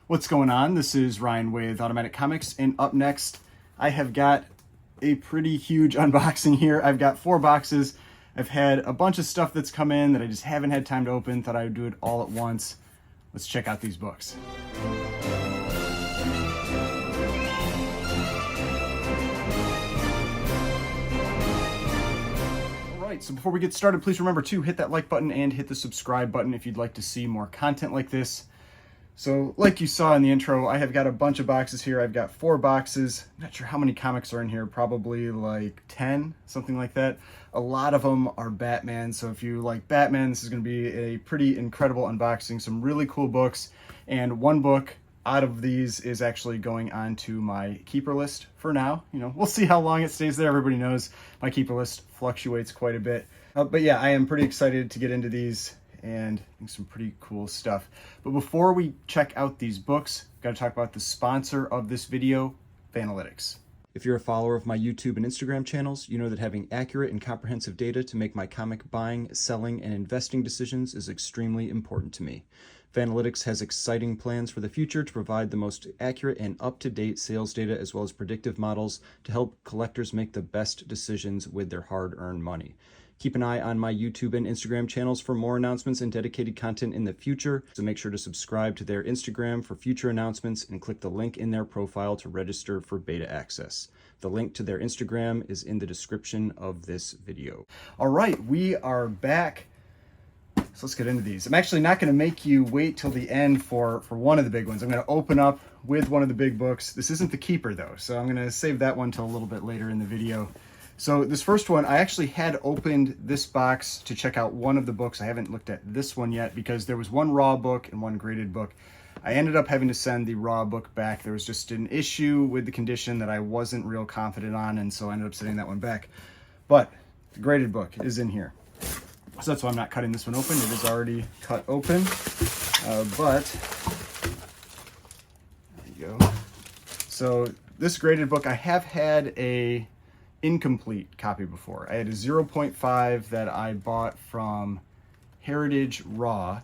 What's going on? This is Ryan with Automatic Comics, and up next I have got a pretty huge unboxing here. I've got 4 boxes. I've had a bunch of stuff that's come in that I just haven't had time to open. Thought I would do it all at once. Let's check out these books. Alright, so before we get started, please remember to hit that like button and hit the subscribe button if you'd like to see more content like this. So like you saw in the intro, I have got a bunch of boxes here. I've got 4 boxes. I'm not sure how many comics are in here, probably like 10, something like that. A lot of them are Batman, so if you like Batman, this is going to be a pretty incredible unboxing. Some really cool books, and one book out of these is actually going on to my keeper list for now. You know, we'll see how long it stays there. Everybody knows my keeper list fluctuates quite a bit. But yeah, I am pretty excited to get into these and some pretty cool stuff. But before we check out these books, got to talk about the sponsor of this video, Fanalytics. If you're a follower of my YouTube and Instagram channels, you know that having accurate and comprehensive data to make my comic buying, selling, and investing decisions is extremely important to me. Fanalytics has exciting plans for the future to provide the most accurate and up-to-date sales data as well as predictive models to help collectors make the best decisions with their hard-earned money. Keep an eye on my YouTube and Instagram channels for more announcements and dedicated content in the future, so make sure to subscribe to their Instagram for future announcements and click the link in their profile to register for beta access. The link to their Instagram is in the description of this video. All right, we are back. So let's get into these. I'm actually not going to make you wait till the end for one of the big ones. I'm going to open up with one of the big books. This isn't the keeper though, so I'm going to save that one till a little bit later in the video. So this first one, I actually had opened this box to check out one of the books. I haven't looked at this one yet because there was one raw book and one graded book. I ended up having to send the raw book back. There was just an issue with the condition that I wasn't real confident on, and so I ended up sending that one back. But the graded book is in here. So that's why I'm not cutting this one open. It is already cut open. But there you go. So this graded book, I have had a incomplete copy before. I had a 0.5 that I bought from Heritage Raw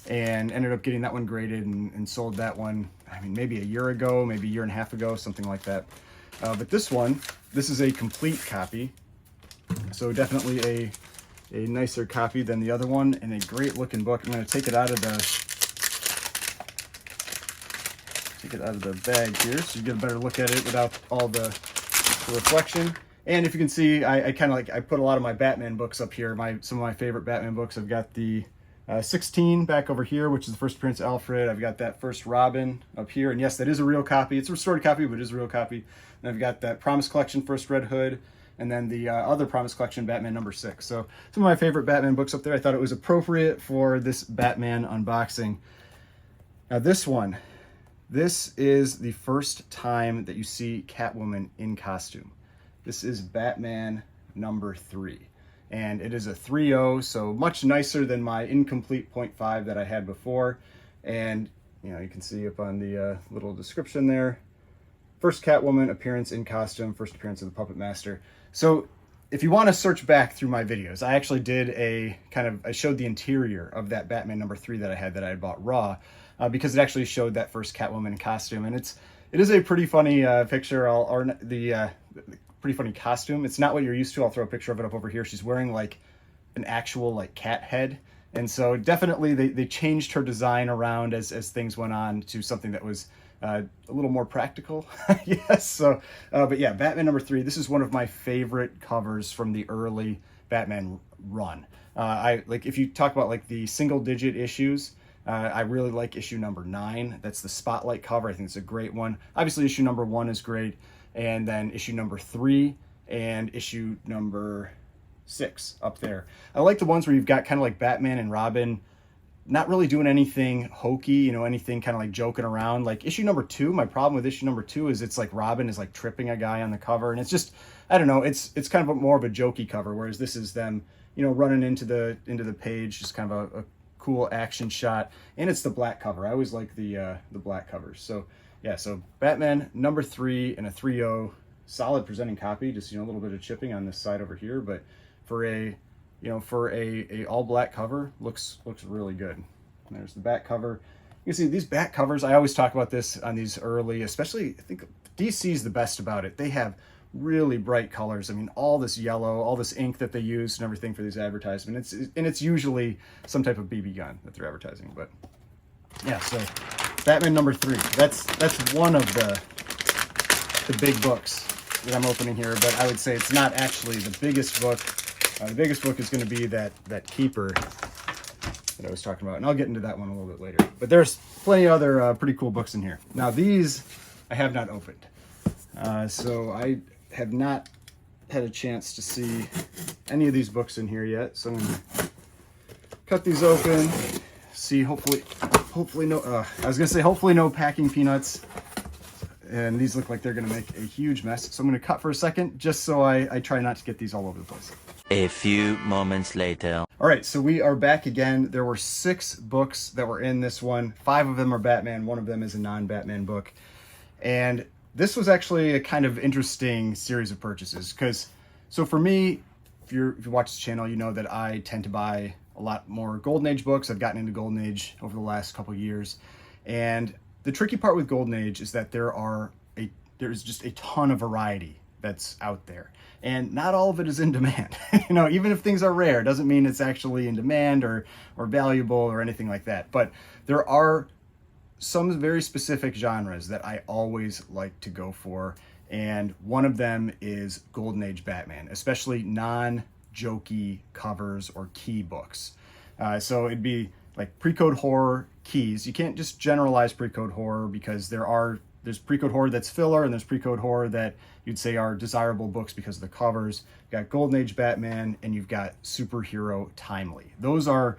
and ended up getting that one graded and sold that one, I mean, maybe a year ago, maybe a year and a half ago, something like that. But this one, this is a complete copy. So definitely a nicer copy than the other one, and a great looking book. I'm going to take it out of the bag here so you get a better look at it without all the reflection. And if you can see, I kind of I put a lot of my Batman books up here, some of my favorite Batman books. I've got the 16 back over here, which is the first appearance of Alfred. I've got that first Robin up here, and yes, that is a real copy. It's a restored copy, but it is a real copy. And I've got that Promise Collection first Red Hood, and then the other Promise Collection Batman number 6. So some of my favorite Batman books up there. I thought it was appropriate for this Batman unboxing. Now this one, this is the first time that you see Catwoman in costume. This is Batman number 3, and it is a 3.0, so much nicer than my incomplete 0.5 that I had before. And you know, you can see up on the little description there, first Catwoman appearance in costume, first appearance of the Puppet Master. So if you want to search back through my videos, I actually did I showed the interior of that Batman number 3 that I had bought raw, because it actually showed that first Catwoman in costume, and it is a pretty funny picture, pretty funny costume. It's not what you're used to. I'll throw a picture of it up over here. She's wearing like an actual like cat head, and so definitely they changed her design around as things went on to something that was a little more practical. Yes. So but yeah, Batman number 3, this is one of my favorite covers from the early Batman run. If you talk about like the single digit issues, I really like issue number 9. That's the spotlight cover. I think it's a great one. Obviously issue number 1 is great, and then issue number 3 and issue number 6 up there. I like the ones where you've got kind of like Batman and Robin not really doing anything hokey, you know, anything kind of like joking around. Like issue number 2, my problem with issue number 2 is it's like Robin is like tripping a guy on the cover, and it's just, I don't know, it's kind of more of a jokey cover, whereas this is them, you know, running into the page, just kind of a cool action shot, and it's the black cover. I always like the black covers. So yeah, so Batman number 3 and a 3.0, solid presenting copy. Just, you know, a little bit of chipping on this side over here, but for a all black cover, looks really good. And there's the back cover, You see these back covers, I always talk about this on these early, especially I think DC's the best about it. They have really bright colors. I mean, all this yellow, all this ink that they use and everything for these advertisements. It's usually some type of BB gun that they're advertising. But yeah, so Batman number 3. That's one of the big books that I'm opening here, but I would say it's not actually the biggest book. The biggest book is going to be that Keeper that I was talking about, and I'll get into that one a little bit later. But there's plenty of other pretty cool books in here. Now these I have not opened, so I have not had a chance to see any of these books in here yet. So I'm gonna cut these open, see, hopefully no, I was gonna say hopefully no packing peanuts, and these look like they're gonna make a huge mess. So I'm gonna cut for a second, just so I try not to get these all over the place. A few moments later. All right, so we are back again. There were 6 books that were in this one. 5 of them are Batman, 1 of them is a non-Batman book. And this was actually a kind of interesting series of purchases, because, so for me, if you watch this channel, you know that I tend to buy a lot more Golden Age books. I've gotten into Golden Age over the last couple of years. And the tricky part with Golden Age is that there's just a ton of variety that's out there. And not all of it is in demand. You know, even if things are rare, doesn't mean it's actually in demand or valuable or anything like that. But there are some very specific genres that I always like to go for. And one of them is Golden Age Batman, especially non-jokey covers or key books. So it'd be like pre-code horror keys. You can't just generalize pre-code horror, because there's pre-code horror that's filler, and there's pre-code horror that you'd say are desirable books because of the covers. You've got Golden Age Batman, and you've got Superhero Timely. Those are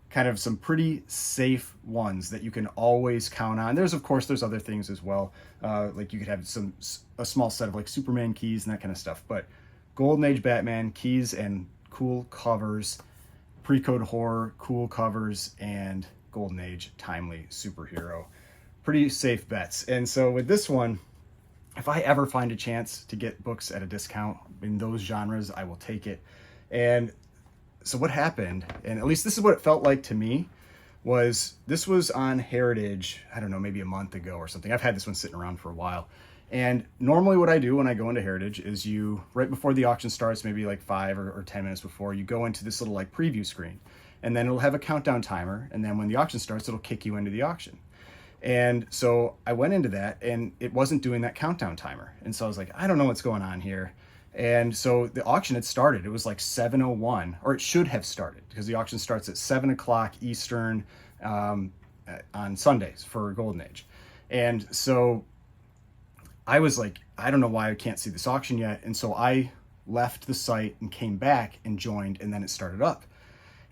kind of some pretty safe ones that you can always count on. There's other things as well. Like you could have a small set of like Superman keys and that kind of stuff. But Golden Age Batman, keys and cool covers, pre-code horror, cool covers, and Golden Age Timely superhero. Pretty safe bets. And so with this one, if I ever find a chance to get books at a discount in those genres, I will take it. And so what happened, and at least this is what it felt like to me, was this was on Heritage, I don't know, maybe a month ago or something. I've had this one sitting around for a while. And normally what I do when I go into Heritage is right before the auction starts, maybe like 5 or 10 minutes before, you go into this little like preview screen. And then it'll have a countdown timer. And then when the auction starts, it'll kick you into the auction. And so I went into that, and it wasn't doing that countdown timer. And so I was like, I don't know what's going on here. And so the auction had started. It was like 7:01, or it should have started, because the auction starts at 7 o'clock Eastern on Sundays for Golden Age. And so I was like, I don't know why I can't see this auction yet. And so I left the site and came back and joined, and then it started up.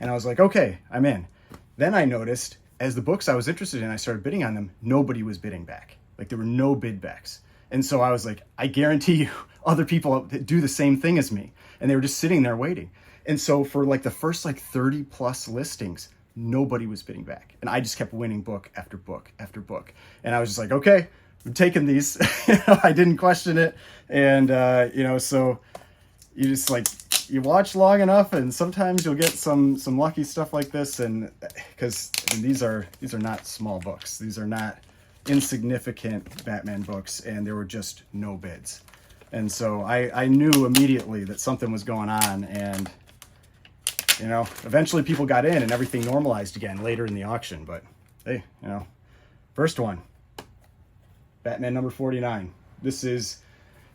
And I was like, okay, I'm in. Then I noticed, as the books I was interested in, I started bidding on them, nobody was bidding back. Like there were no bid backs. And so I was like, I guarantee you other people do the same thing as me. And they were just sitting there waiting. And so for like the first like 30 plus listings, nobody was bidding back. And I just kept winning book after book after book. And I was just like, okay, I'm taking these. I didn't question it. And, so you just like, you watch long enough, and sometimes you'll get some lucky stuff like this. And because these are not small books. These are not insignificant Batman books, and there were just no bids. And so I knew immediately that something was going on, and eventually people got in and everything normalized again later in the auction. But hey, first one, Batman number 49. This is,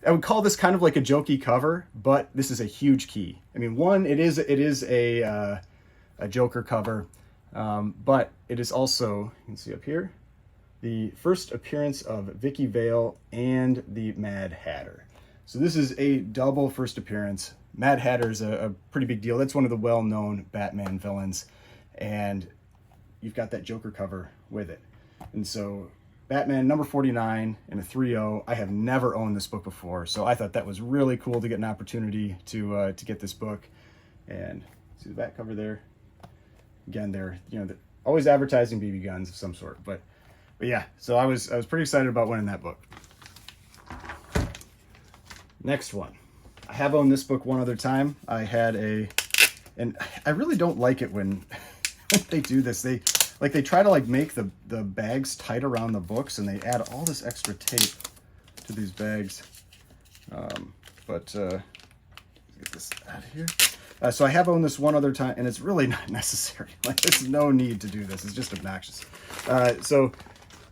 I would call this kind of like a jokey cover, but this is a huge key. I mean, it is a Joker cover, but it is also, you can see up here, the first appearance of Vicky Vale and the Mad Hatter. So this is a double first appearance. Mad Hatter's a pretty big deal. That's one of the well-known Batman villains, and you've got that Joker cover with it. And so Batman number 49 in a 3.0. I have never owned this book before, so I thought that was really cool to get an opportunity to get this book. And see the back cover there. Again, they're always advertising BB guns of some sort, but yeah. So I was pretty excited about winning that book. Next one. I have owned this book one other time. I had and I really don't like it when they do this. like they try to like make the bags tight around the books, and they add all this extra tape to these bags. Let's get this out of here. So I have owned this one other time, and it's really not necessary. Like, there's no need to do this. It's just obnoxious. So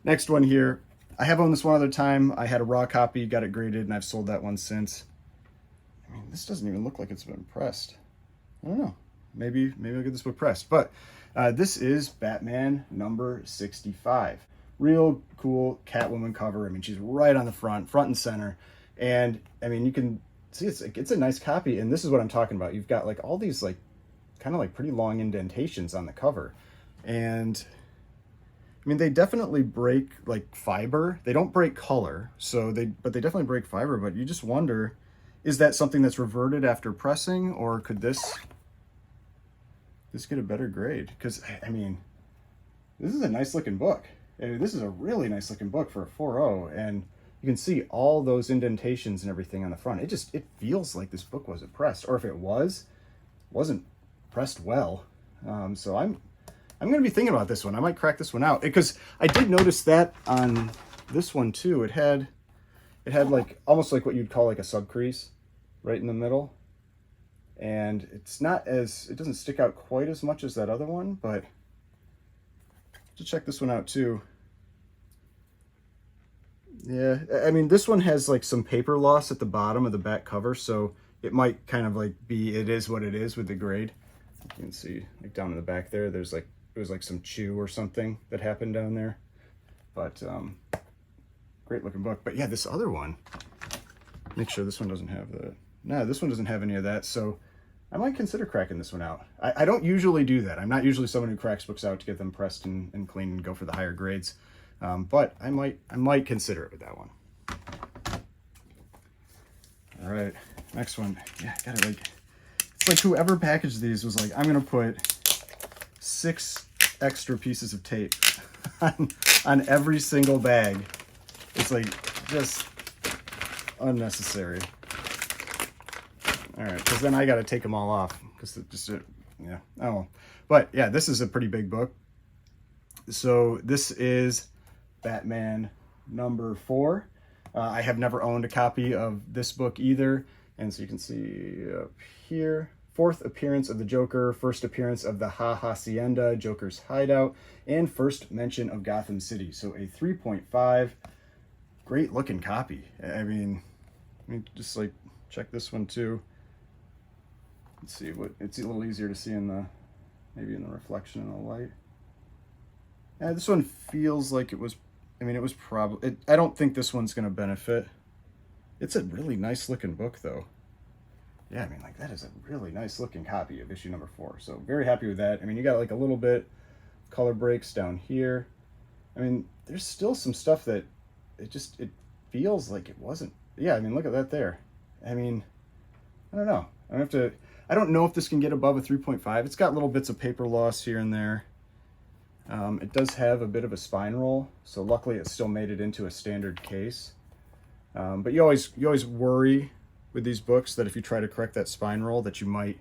next one here. I have owned this one other time. I had a raw copy, got it graded, and I've sold that one since. I mean, this doesn't even look like it's been pressed. I don't know. Maybe I'll get this book pressed. But this is Batman number 65. Real cool Catwoman cover. I mean, she's right on the front and center. And I mean, you can see it's a nice copy. And this is what I'm talking about. You've got like all these like kind of like pretty long indentations on the cover. And I mean, they definitely break like fiber. They don't break color, but they definitely break fiber. But you just wonder, is that something that's reverted after pressing, or could this get a better grade? Because I mean, this is a nice looking book. I mean, this is a really nice looking book for a 4.0, and you can see all those indentations and everything on the front. It feels like this book wasn't pressed, or if it wasn't pressed well. So I'm going to be thinking about this one. I might crack this one out, because I did notice that on this one too. It had like almost like what you'd call like a subcrease right in the middle, and it doesn't stick out quite as much as that other one. But to check this one out too. Yeah, I mean, this one has like some paper loss at the bottom of the back cover, so it might kind of like it is what it is with the grade. You can see like down in the back there, it was like some chew or something that happened down there. But great looking book. But yeah, this other one, make sure this one doesn't have this one doesn't have any of that. So I might consider cracking this one out. I don't usually do that. I'm not usually someone who cracks books out to get them pressed and clean and go for the higher grades. But I might consider it with that one. All right, next one. Yeah, got it. It's like whoever packaged these was like, I'm gonna put 6 extra pieces of tape on every single bag. It's like just unnecessary. All right, because then I got to take them all off because yeah. Oh, but yeah, this is a pretty big book. So this is Batman number 4. I have never owned a copy of this book either, and so you can see up here, 4th appearance of the Joker, 1st appearance of the Hacienda, Joker's hideout, and 1st mention of Gotham City. So a 3.5, great looking copy. I mean, just like check this one too. Let's see it's a little easier to see maybe in the reflection in the light. Yeah, this one feels like it was. I mean, it was probably. I don't think this one's going to benefit. It's a really nice looking book, though. Yeah, I mean, like that is a really nice looking copy of issue number 4. So very happy with that. I mean, you got like a little bit color breaks down here. I mean, there's still some stuff that it feels like it wasn't. Yeah, I mean, look at that there. I mean, I don't know. I don't know if this can get above a 3.5. It's got little bits of paper loss here and there. It does have a bit of a spine roll, so luckily it still made it into a standard case. But you always worry with these books that if you try to correct that spine roll that you might,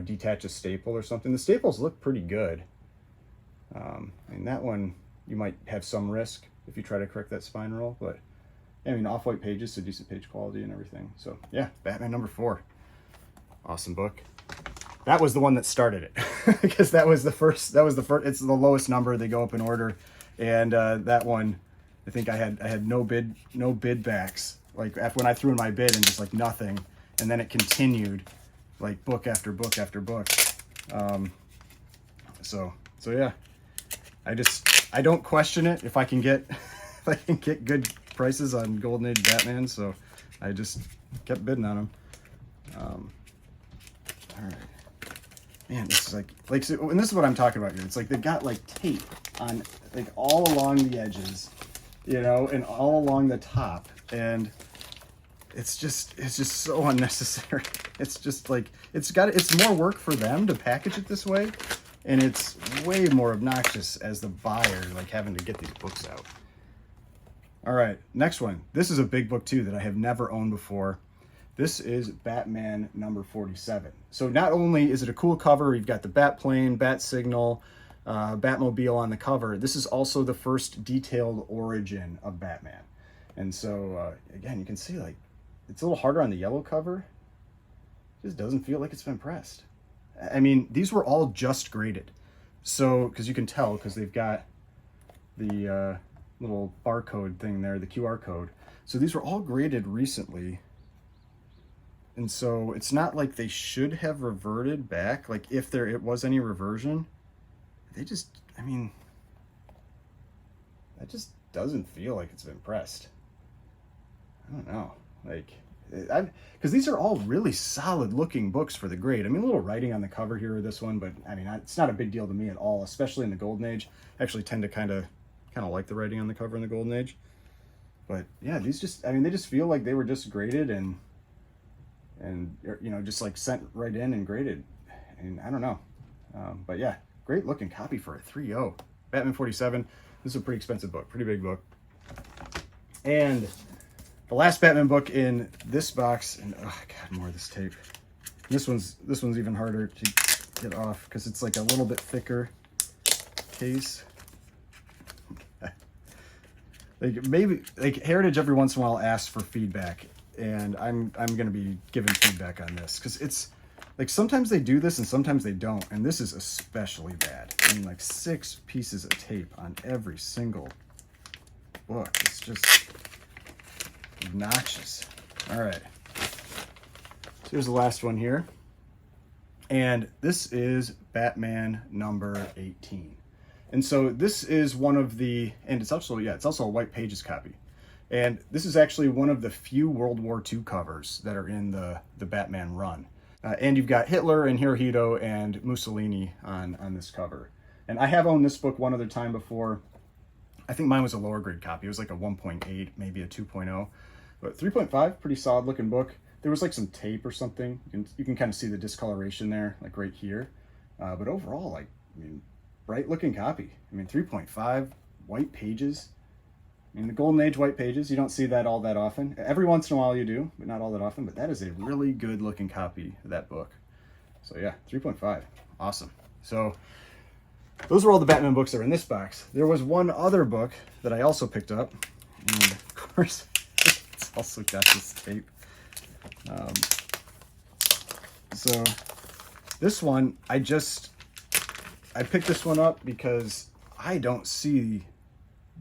detach a staple or something. The staples look pretty good. And that one you might have some risk if you try to correct that spine roll, but I mean, off-white pages, so decent page quality and everything. So yeah, Batman number 4. Awesome book. That was the one that started it because that was the first, it's the lowest number. They go up in order. And that one, I think I had no bid backs. Like when I threw in my bid and just like nothing. And then it continued like book after book after book. So yeah, I don't question it if I can get, good prices on Golden Age Batman. So I just kept bidding on them. All right. Man, this is like, so, and this is what I'm talking about here. It's like they got like tape on like all along the edges, and all along the top, and it's just so unnecessary. It's just like it's more work for them to package it this way, and it's way more obnoxious as the buyer, like having to get these books out. All right, next one. This is a big book too that I have never owned before. This is Batman number 47. So not only is it a cool cover, you've got the bat plane, bat signal, Batmobile on the cover. This is also the first detailed origin of Batman. And so, again, you can see, like, it's a little harder on the yellow cover. It just doesn't feel like it's been pressed. I mean, these were all just graded. So, because you can tell, because they've got the little barcode thing there, the QR code. So these were all graded recently. And so it's not like they should have reverted back. Like, if it was any reversion, they just, I mean, that just doesn't feel like it's been pressed. I don't know. Like, because these are all really solid looking books for the grade. I mean, a little writing on the cover here of this one, but I mean, it's not a big deal to me at all, especially in the Golden Age. I actually tend to kind of like the writing on the cover in the Golden Age. But yeah, these just, I mean, they just feel like they were just graded and you know, just like sent right in and graded. And I don't know. But yeah, great looking copy for a 3.0. Batman 47. This is a pretty expensive book, pretty big book. And the last Batman book in this box, and oh god, more of this tape. This one's even harder to get off because it's like a little bit thicker case. Like, maybe, like, Heritage every once in a while asks for feedback, and I'm gonna be giving feedback on this because it's like sometimes they do this and sometimes they don't, and this is especially bad. I mean, like 6 pieces of tape on every single book. It's just obnoxious. All right, so here's the last one here, and this is Batman number 18. And so this is one of the, and it's also a White Pages copy. And this is actually one of the few World War II covers that are in the Batman run. And you've got Hitler and Hirohito and Mussolini on this cover. And I have owned this book one other time before. I think mine was a lower grade copy. It was like a 1.8, maybe a 2.0. But 3.5, pretty solid looking book. There was like some tape or something. You can kind of see the discoloration there, like right here. But overall, like, I mean, bright looking copy. I mean, 3.5, White Pages. I mean, the Golden Age White Pages, you don't see that all that often. Every once in a while you do, but not all that often. But that is a really good looking copy of that book. So yeah, 3.5, awesome. So those are all the Batman books that are in this box. There was one other book that I also picked up. And of course, it's also got this tape. So this one, I picked this one up because I don't see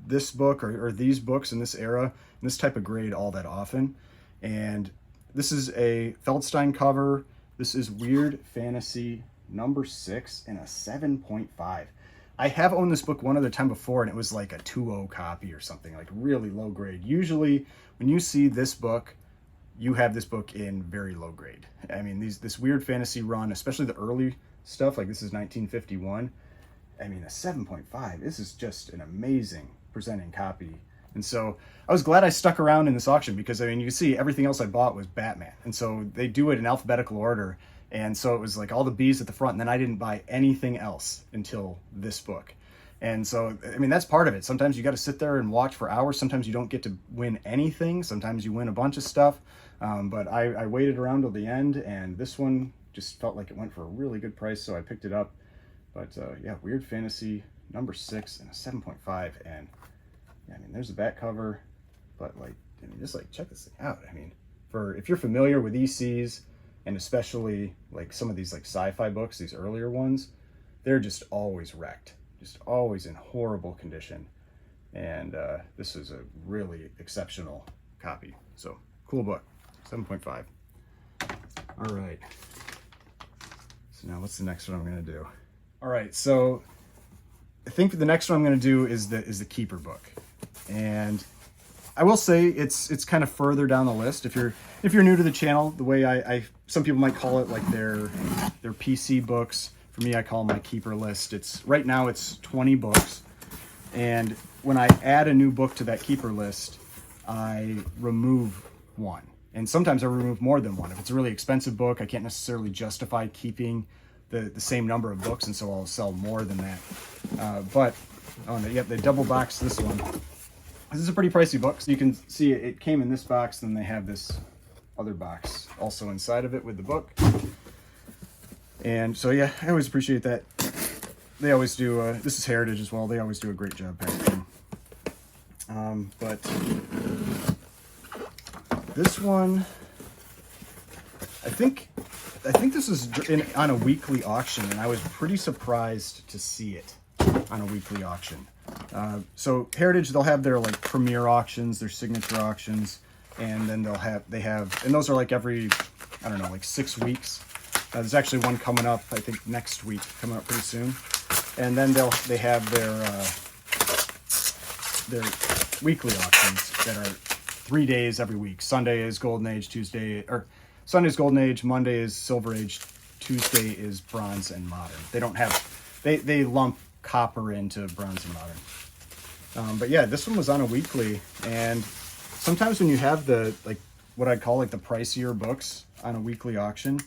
this book or these books in this era, in this type of grade all that often. And this is a Feldstein cover. This is Weird Fantasy number 6 and a 7.5. I have owned this book one other time before and it was like a 2.0 copy or something, like really low grade. Usually when you see this book, you have this book in very low grade. I mean, this Weird Fantasy run, especially the early stuff, like this is 1951. I mean, a 7.5, this is just an amazing presenting copy. And so I was glad I stuck around in this auction because, I mean, you can see everything else I bought was Batman. And so they do it in alphabetical order. And so it was like all the B's at the front, and then I didn't buy anything else until this book. And so, I mean, that's part of it. Sometimes you got to sit there and watch for hours. Sometimes you don't get to win anything. Sometimes you win a bunch of stuff. But I waited around till the end, and this one just felt like it went for a really good price, so I picked it up. But yeah, Weird Fantasy number 6 and a 7.5. And yeah, I mean, there's the back cover, but like, I mean, just like check this thing out. I mean, if you're familiar with ECs, and especially like some of these like sci-fi books, these earlier ones, they're just always wrecked, just always in horrible condition. And this is a really exceptional copy. So cool book, 7.5. All right. So now what's the next one I'm gonna do? All right, so I think the next one I'm gonna do is the Keeper book. And I will say it's kind of further down the list. If you're new to the channel, the way I some people might call it like their PC books. For me, I call them my Keeper list. Right now it's 20 books. And when I add a new book to that Keeper list, I remove one. And sometimes I remove more than one. If it's a really expensive book, I can't necessarily justify keeping the same number of books, and so I'll sell more than that. But they double box this one. This is a pretty pricey book. So you can see it came in this box, then they have this other box also inside of it with the book. And so yeah, I always appreciate that. they always do, this is Heritage as well, they always do a great job packaging. But this one, I think this is on a weekly auction, and I was pretty surprised to see it on a weekly auction. So Heritage, they'll have their like premier auctions, their signature auctions, and then they have, and those are like every, I don't know, like 6 weeks. There's actually one coming up, I think next week, coming up pretty soon. And then they have their weekly auctions that are 3 days every week. Sunday is Golden Age, Sunday's Golden Age, Monday is Silver Age, Tuesday is Bronze and Modern. They don't have, they lump copper into Bronze and Modern. But yeah, this one was on a weekly, and sometimes when you have the, like, what I'd call like the pricier books on a weekly auction,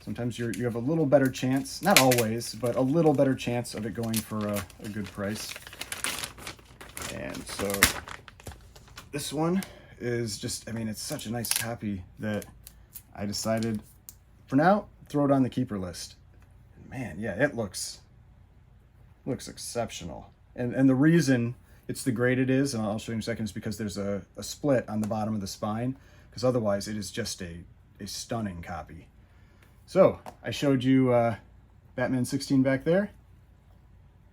sometimes you have a little better chance, not always, but a little better chance of it going for a good price. And so this one is just, I mean, it's such a nice copy that I decided, for now, throw it on the keeper list. Man, yeah, it looks exceptional. And the reason it's the grade it is, and I'll show you in a second, is because there's a split on the bottom of the spine, because otherwise it is just a stunning copy. So I showed you Batman 16 back there.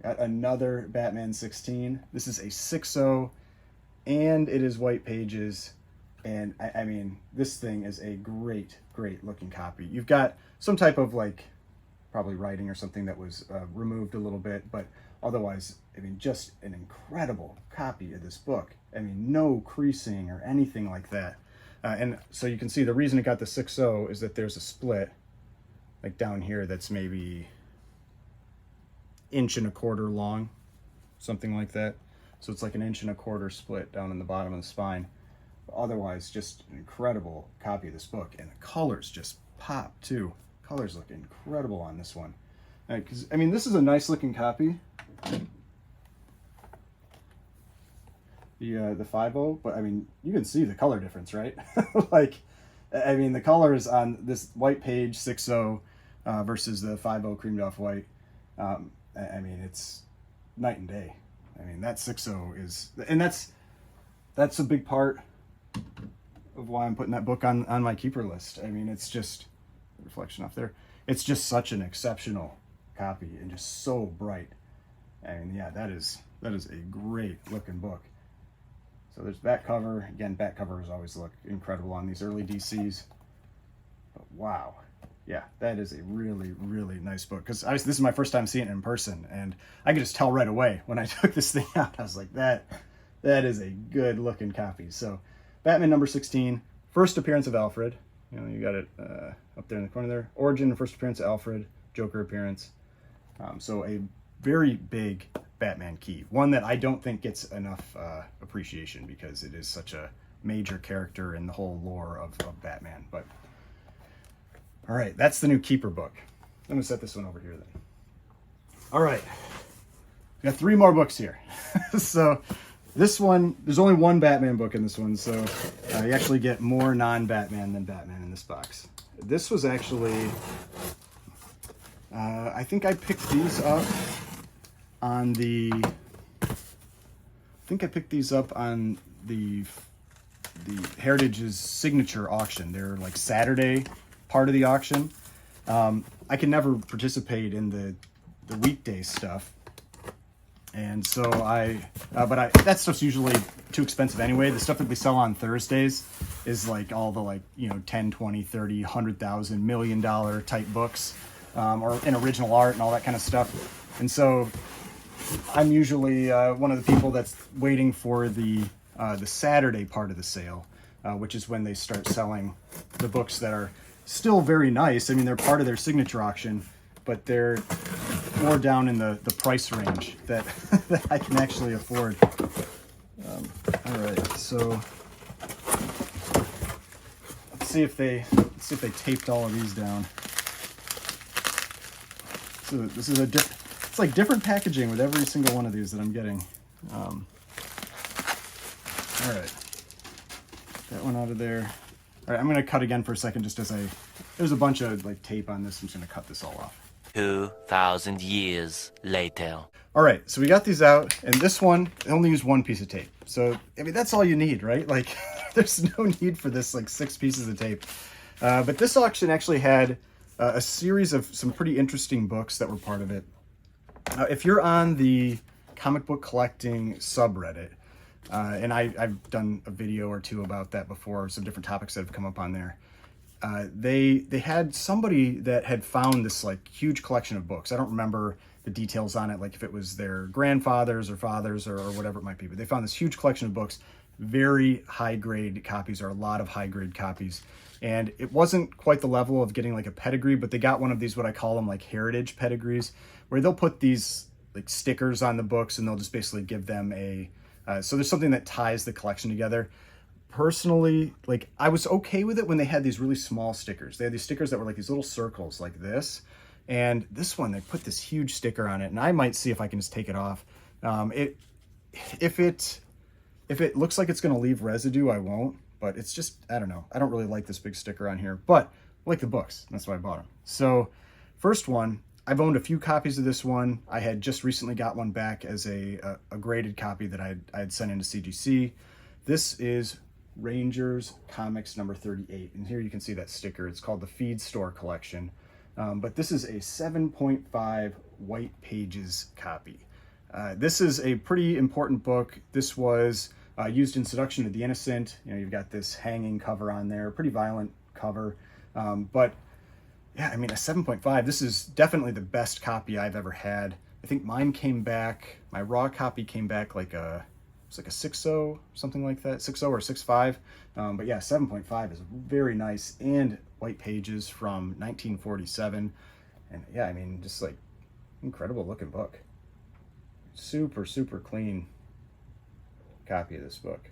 Got another Batman 16. This is a 6.0, and it is white pages. And I mean, this thing is a great looking copy. You've got some type of like, probably writing or something that was removed a little bit, but otherwise, I mean, just an incredible copy of this book. I mean, no creasing or anything like that. And so you can see the reason it got the 6.0 is that there's a split like down here that's maybe 1.25 inches long, something like that. So it's like 1.25 inches split down in the bottom of the spine. But otherwise, just an incredible copy of this book, and the colors just pop too. Colors look incredible on this one. Because I mean, this is a nice looking copy, the 5.0, but I mean, you can see the color difference, right? Like, I mean, the colors on this white page 6.0 versus the 5.0 creamed off white, I mean, it's night and day. I mean, that 6.0 is, and that's a big part of why I'm putting that book on my keeper list. I mean, it's just, reflection off there, it's just such an exceptional copy and just so bright. I mean, yeah, that is a great looking book. So there's back cover. Again, back covers always look incredible on these early DCs. But wow, yeah, that is a really nice book. Because this is my first time seeing it in person, and I could just tell right away when I took this thing out. I was like, that is a good looking copy. So Batman number 16, first appearance of Alfred. You know, you got it up there in the corner there. Origin, first appearance of Alfred. Joker appearance. So a very big Batman key, one that I don't think gets enough appreciation because it is such a major character in the whole lore of Batman. But all right, that's the new keeper book. I'm gonna set this one over here then. All right, we got 3 more books here. So this one, there's only one Batman book in this one, so you actually get more non-Batman than Batman in this box. This was actually, I think I picked these up on the, Heritage's signature auction. They're like Saturday part of the auction. I can never participate in the weekday stuff, and so but that stuff's usually too expensive anyway. The stuff that they sell on Thursdays is like all the, like, you know, 10, 20, 30, 100,000, $1 million type books, or in original art and all that kind of stuff. And so I'm usually one of the people that's waiting for the Saturday part of the sale, which is when they start selling the books that are still very nice. I mean, they're part of their signature auction, but they're more down in the price range that, that I can actually afford. All right, so let's see if they taped all of these down. So this is it's like different packaging with every single one of these that I'm getting. All right, that one out of there. All right, I'm gonna cut again for a second, just as there's a bunch of like tape on this. I'm just gonna cut this all off. 2,000 years later. All right, so we got these out, and this one, I only used one piece of tape. So, I mean, that's all you need, right? Like, there's no need for this, like, 6 pieces of tape. But this auction actually had a series of some pretty interesting books that were part of it. If you're on the comic book collecting subreddit, and I've done a video or two about that before, some different topics that have come up on there. They had somebody that had found this like huge collection of books. I don't remember the details on it, like if it was their grandfathers or fathers or whatever it might be, but they found this huge collection of books, very high grade copies, or a lot of high grade copies. And it wasn't quite the level of getting like a pedigree, but they got one of these, what I call them, like heritage pedigrees, where they'll put these like stickers on the books and they'll just basically give them a, so there's something that ties the collection together. Personally, like, I was okay with it when they had these really small stickers. They had these stickers that were like these little circles like this. And this one, they put this huge sticker on it, and I might see if I can just take it off. If it looks like it's going to leave residue, I won't. But it's just, I don't know. I don't really like this big sticker on here, but I like the books. That's why I bought them. So first one, I've owned a few copies of this one. I had just recently got one back as a graded copy that I had sent into CGC. This is Rangers Comics number 38. And here you can see that sticker. It's called the Feed Store Collection. But this is a 7.5 white pages copy. This is a pretty important book. This was used in Seduction of the Innocent. You know, you've got this hanging cover on there, pretty violent cover. But yeah, I mean, a 7.5, this is definitely the best copy I've ever had. I think mine came back, my raw copy came back like it's like a 6.0, something like that, 6.0 or 6.5. But yeah, 7.5 is very nice, and white pages from 1947. And yeah, I mean, just like incredible looking book. Super, super clean copy of this book.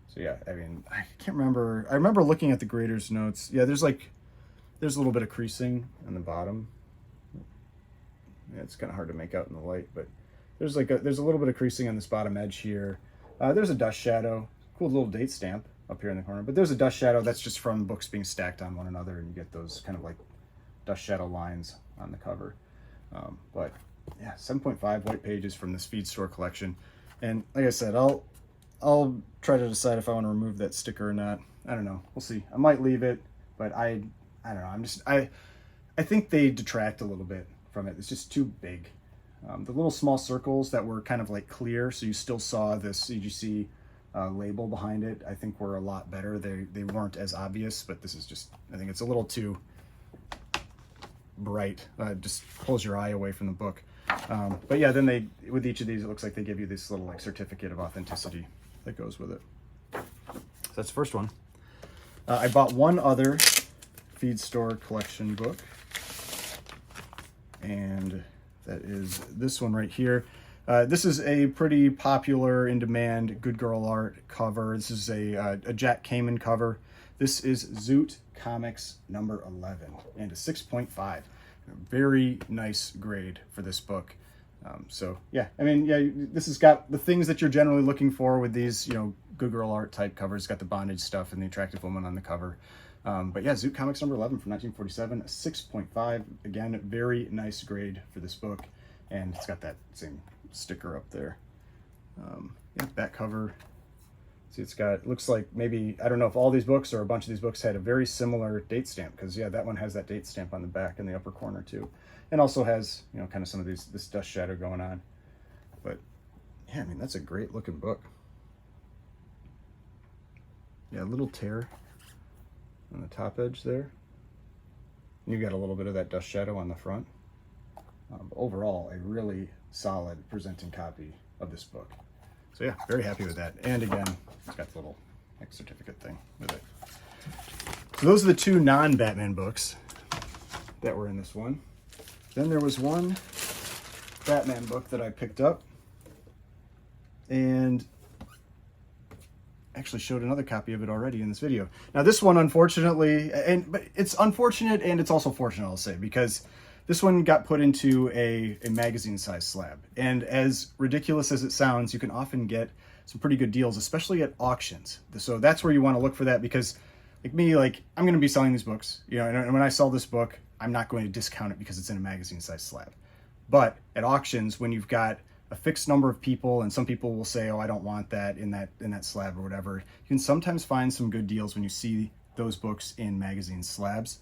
So yeah, I mean, I can't remember. I remember looking at the grader's notes. Yeah, there's a little bit of creasing on the bottom. Yeah, it's kind of hard to make out in the light, but there's a little bit of creasing on this bottom edge here. There's a dust shadow, cool little date stamp up here in the corner, but there's a dust shadow that's just from books being stacked on one another, and you get those kind of like dust shadow lines on the cover. But yeah, 7.5 white pages from this Feed Store collection. And like I said, I'll try to decide if I want to remove that sticker or not. I don't know. We'll see. I might leave it, but I don't know. I think they detract a little bit from it. It's just too big. The little small circles that were kind of like clear, so you still saw the CGC label behind it, I think were a lot better. They weren't as obvious, but this is just, I think it's a little too bright. Just pulls your eye away from the book. But yeah, then with each of these, it looks like they give you this little like certificate of authenticity that goes with it. So that's the first one. I bought one other Feed Store collection book, and that is this one right here. This is a pretty popular, in-demand, Good Girl Art cover. This is a Jack Kamen cover. This is Zoot Comics number 11, and a 6.5. Very nice grade for this book. So yeah, I mean, yeah, this has got the things that you're generally looking for with these, you know, Good Girl Art type covers. It's got the bondage stuff and the attractive woman on the cover. But yeah, Zoot Comics number 11 from 1947, a 6.5. Again, very nice grade for this book. And it's got that same sticker up there. Yeah, back cover. See, it looks like maybe, I don't know if all these books or a bunch of these books had a very similar date stamp, because yeah, that one has that date stamp on the back in the upper corner too. And also has, you know, kind of some of this dust shadow going on. But yeah, I mean, that's a great looking book. Yeah, a little tear on the top edge there. You got a little bit of that dust shadow on the front. But overall, a really solid presenting copy of this book. So yeah, very happy with that. And again, it's got the little certificate thing with it. So those are the two non-Batman books that were in this one. Then there was one Batman book that I picked up, and actually showed another copy of it already in this video. Now this one, unfortunately, but it's unfortunate and it's also fortunate, I'll say, because this one got put into a magazine size slab. And as ridiculous as it sounds, you can often get some pretty good deals, especially at auctions. So that's where you want to look for that, because like me, like I'm going to be selling these books, you know, and when I sell this book, I'm not going to discount it because it's in a magazine size slab. But at auctions, when you've got a fixed number of people, and some people will say, oh, I don't want that in that slab or whatever, you can sometimes find some good deals when you see those books in magazine slabs.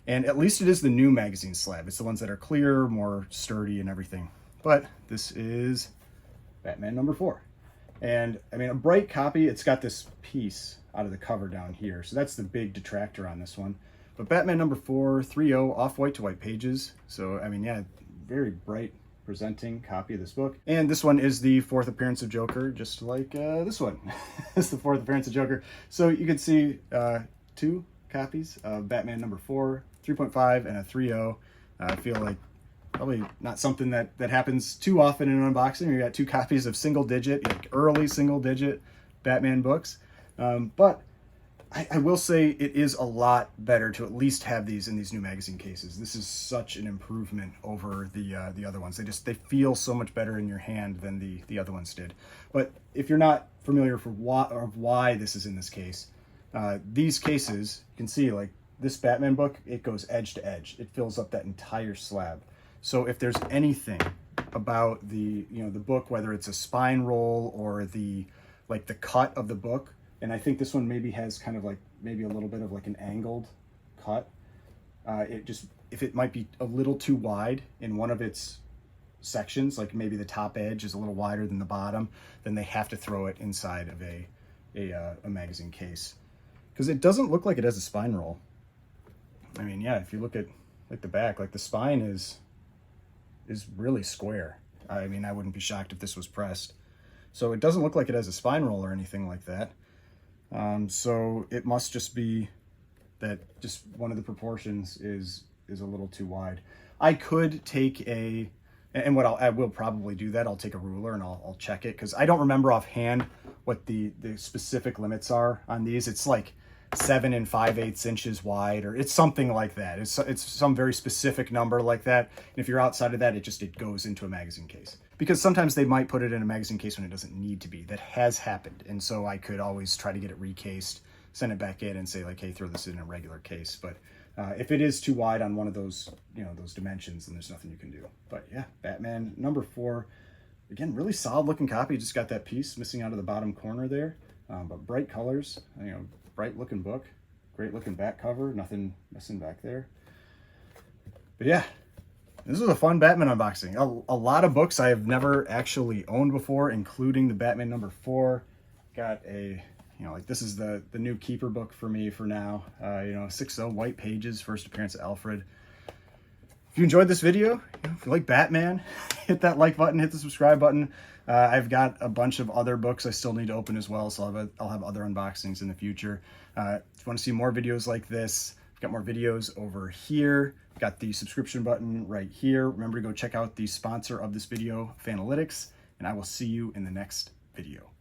And at least it is the new magazine slab. It's the ones that are clear, more sturdy and everything. But this is Batman number 4. And I mean, a bright copy, it's got this piece out of the cover down here. So that's the big detractor on this one. But Batman number 4, 3.0, off-white to white pages. So, I mean, yeah, very bright presenting copy of this book. And this one is the 4th appearance of Joker, just like this one. It's the 4th appearance of Joker. So you can see 2 copies of Batman number 4, 3.5, and a 3.0. I feel like probably not something that happens too often in an unboxing. You got 2 copies of single-digit, like early single-digit Batman books. But I will say it is a lot better to at least have these in these new magazine cases. This is such an improvement over the other ones. They feel so much better in your hand than the other ones did. But if you're not familiar with why this is in this case, these cases, you can see like this Batman book, it goes edge to edge. It fills up that entire slab. So if there's anything about the book, whether it's a spine roll or the cut of the book, and I think this one maybe has kind of like maybe a little bit of like an angled cut. If it might be a little too wide in one of its sections, like maybe the top edge is a little wider than the bottom, then they have to throw it inside of a magazine case, because it doesn't look like it has a spine roll. I mean, yeah, if you look at like the back, like the spine is really square. I mean, I wouldn't be shocked if this was pressed. So it doesn't look like it has a spine roll or anything like that. So it must just be that just one of the proportions is a little too wide. I could take I will probably do that. I'll take a ruler and I'll check it, because I don't remember offhand what the specific limits are on these. It's like 7 5/8 inches wide, or it's something like that. It's some very specific number like that. And if you're outside of that, it goes into a magazine case, because sometimes they might put it in a magazine case when it doesn't need to be. That has happened. And so I could always try to get it recased, send it back in and say like, hey, throw this in a regular case. But if it is too wide on one of those, those dimensions, then there's nothing you can do. But yeah, Batman number 4, again, really solid looking copy. Just got that piece missing out of the bottom corner there. But bright colors, bright looking book, great looking back cover, nothing missing back there. But yeah, this was a fun Batman unboxing. A lot of books I have never actually owned before, including the Batman number 4. Got a, this is the new keeper book for me for now. 6.0 white pages, first appearance of Alfred. If you enjoyed this video, if you like Batman, hit that like button, hit the subscribe button. I've got a bunch of other books I still need to open as well, so I'll have other unboxings in the future. If you want to see more videos like this, I've got more videos over here. Got the subscription button right here. Remember to go check out the sponsor of this video, Fanalytics, and I will see you in the next video.